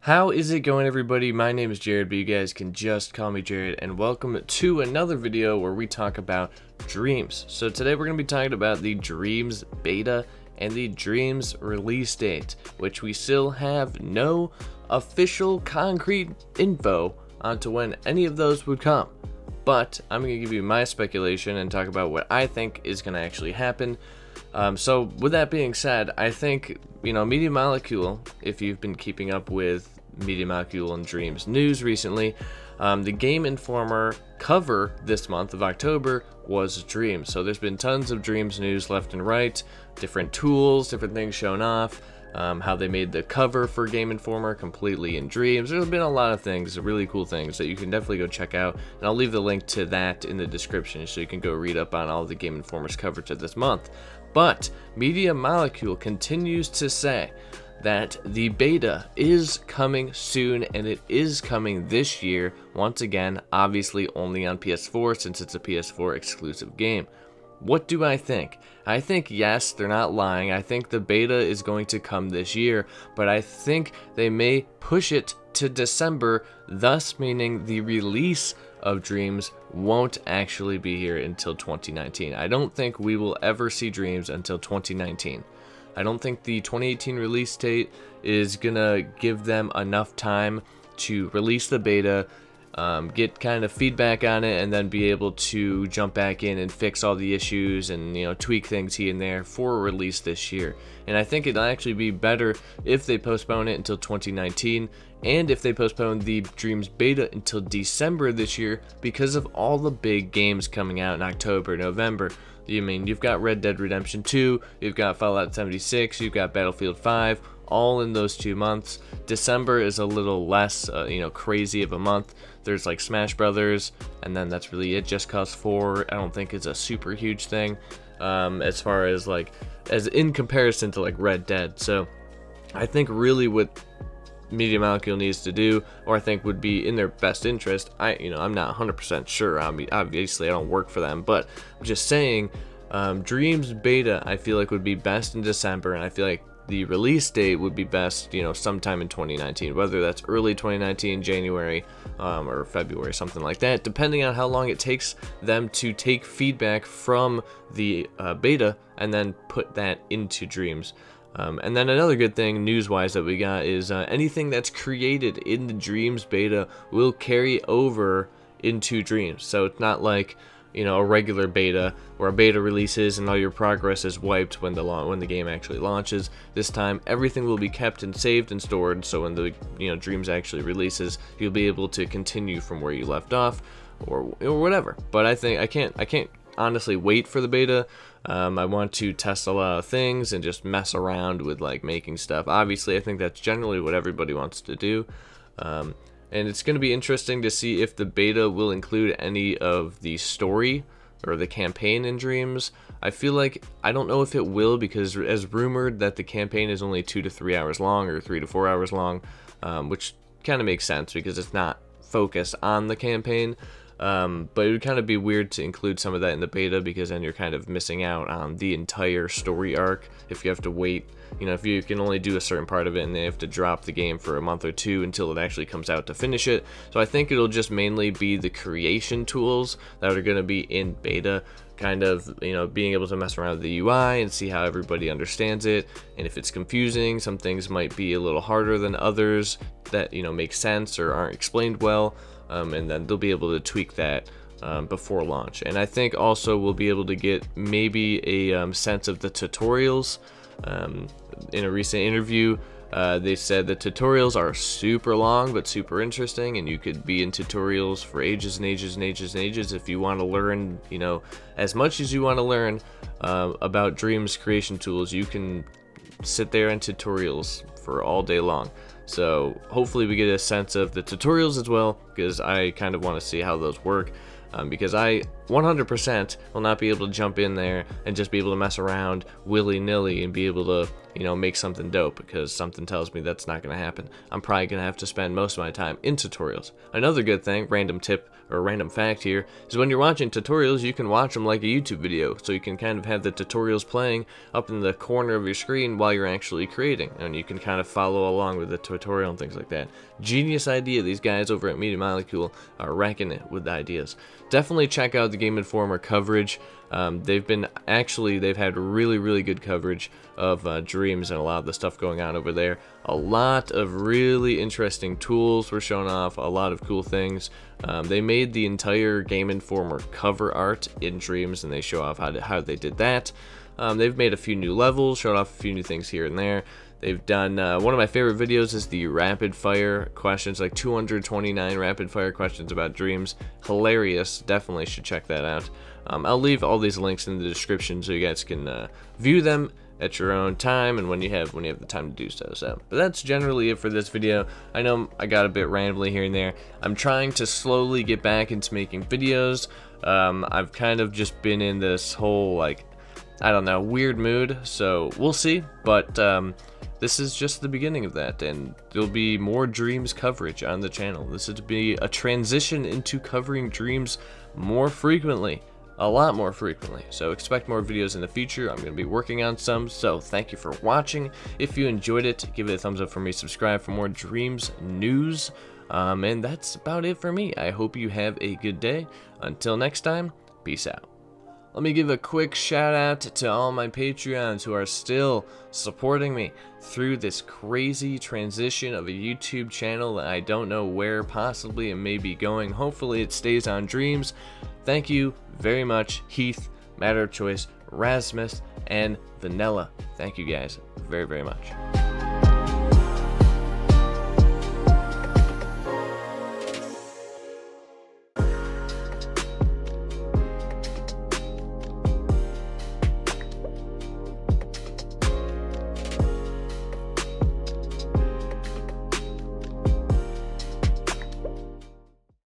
How is it going, everybody? My name is Jared, but you guys can just call me Jared, and welcome to another video where we talk about Dreams. So today we're going to be talking about the Dreams beta and the Dreams release date, which we still have no official concrete info onto when any of those would come. But I'm going to give you my speculation and talk about what I think is going to actually happen. So with that being said, I think, Media Molecule, if you've been keeping up with Media Molecule and Dreams news recently, the Game Informer cover this month of October was Dreams. So there's been tons of Dreams news left and right, different tools, different things shown off, how they made the cover for Game Informer completely in Dreams. There's been a lot of things, really cool things that you can definitely go check out, and I'll leave the link to that in the description so you can go read up on all the Game Informer's coverage of this month. But Media Molecule continues to say that the beta is coming soon, and it is coming this year. Once again, obviously only on PS4 since it's a PS4 exclusive game. What do I think? I think, yes, they're not lying. I think the beta is going to come this year, but I think they may push it to December, thus meaning the release of Dreams won't actually be here until 2019. I don't think we will ever see Dreams until 2019. I don't think the 2018 release date is gonna give them enough time to release the beta, get kind of feedback on it, and then be able to jump back in and fix all the issues and tweak things here and there for a release this year. And I think it'll actually be better if they postpone it until 2019, and if they postpone the Dreams beta until December this year, because of all the big games coming out in October, November. You've got Red Dead Redemption 2, you've got Fallout 76, you've got Battlefield 5, all in those 2 months. December is a little less, crazy of a month. There's like Smash Brothers, and then that's really it. Just Cause 4, I don't think it's a super huge thing, as far as as in comparison to Red Dead. So I think really what Media Molecule needs to do, or I think would be in their best interest, I'm not 100% sure. Obviously I don't work for them, but I'm just saying, Dreams beta I feel like would be best in December, and I feel like the release date would be best, sometime in 2019, whether that's early 2019, January, or February, something like that, depending on how long it takes them to take feedback from the beta and then put that into Dreams. And then another good thing news-wise that we got is anything that's created in the Dreams beta will carry over into Dreams. So it's not like a regular beta where a beta releases and all your progress is wiped when the game actually launches. This time everything will be kept and saved and stored, so when the Dreams actually releases, you'll be able to continue from where you left off or whatever. But I think I can't honestly wait for the beta. I want to test a lot of things and just mess around with making stuff. Obviously I think that's generally what everybody wants to do, and it's going to be interesting to see if the beta will include any of the story or the campaign in Dreams. I feel like, I don't know if it will, because as rumored that the campaign is only 2 to 3 hours long, or 3 to 4 hours long, which kind of makes sense because it's not focused on the campaign. But it would kind of be weird to include some of that in the beta, because then you're kind of missing out on the entire story arc if you have to wait. If you can only do a certain part of it and they have to drop the game for a month or two until it actually comes out to finish it. So I think it'll just mainly be the creation tools that are going to be in beta, kind of, being able to mess around with the UI and see how everybody understands it. And if it's confusing, some things might be a little harder than others that, make sense or aren't explained well. And then they'll be able to tweak that before launch. And I think also we'll be able to get maybe a sense of the tutorials. In a recent interview, they said the tutorials are super long but super interesting, and you could be in tutorials for ages and ages and ages and ages if you want to learn, as much as you want to learn about Dreams creation tools. You can sit there in tutorials for all day long. So hopefully we get a sense of the tutorials as well, because I kind of want to see how those work, because I 100% will not be able to jump in there and just be able to mess around willy-nilly and be able to, you know, make something dope, because something tells me that's not going to happen. I'm probably going to have to spend most of my time in tutorials. Another good thing, random tip or random fact here, is when you're watching tutorials, you can watch them like a YouTube video, so you can kind of have the tutorials playing up in the corner of your screen while you're actually creating, and you can kind of follow along with the tutorial and things like that. Genius idea. These guys over at Media Molecule are wrecking it with ideas. Definitely check out the Game Informer coverage. They've had really good coverage of Dreams and a lot of the stuff going on over there. A lot of really interesting tools were shown off, a lot of cool things. They made the entire Game Informer cover art in Dreams, and they show off how they did that. They've made a few new levels, showed off a few new things here and there. They've done, one of my favorite videos is the rapid fire questions, like 229 rapid fire questions about Dreams. Hilarious, definitely should check that out. I'll leave all these links in the description so you guys can view them at your own time and when you have the time to do so. But that's generally it for this video. I know I got a bit rambly here and there. I'm trying to slowly get back into making videos. I've kind of just been in this whole, like, I don't know, weird mood, so we'll see. But this is just the beginning of that, and there'll be more Dreams coverage on the channel. This is to be a transition into covering Dreams more frequently, a lot more frequently. So expect more videos in the future. I'm going to be working on some, so thank you for watching. If you enjoyed it, give it a thumbs up for me, subscribe for more Dreams news, and that's about it for me. I hope you have a good day. Until next time, peace out. Let me give a quick shout out to all my Patreons who are still supporting me through this crazy transition of a YouTube channel that I don't know where possibly it may be going. Hopefully it stays on Dreams. Thank you very much, Heath, Matter of Choice, Rasmus, and Vanilla. Thank you guys very much.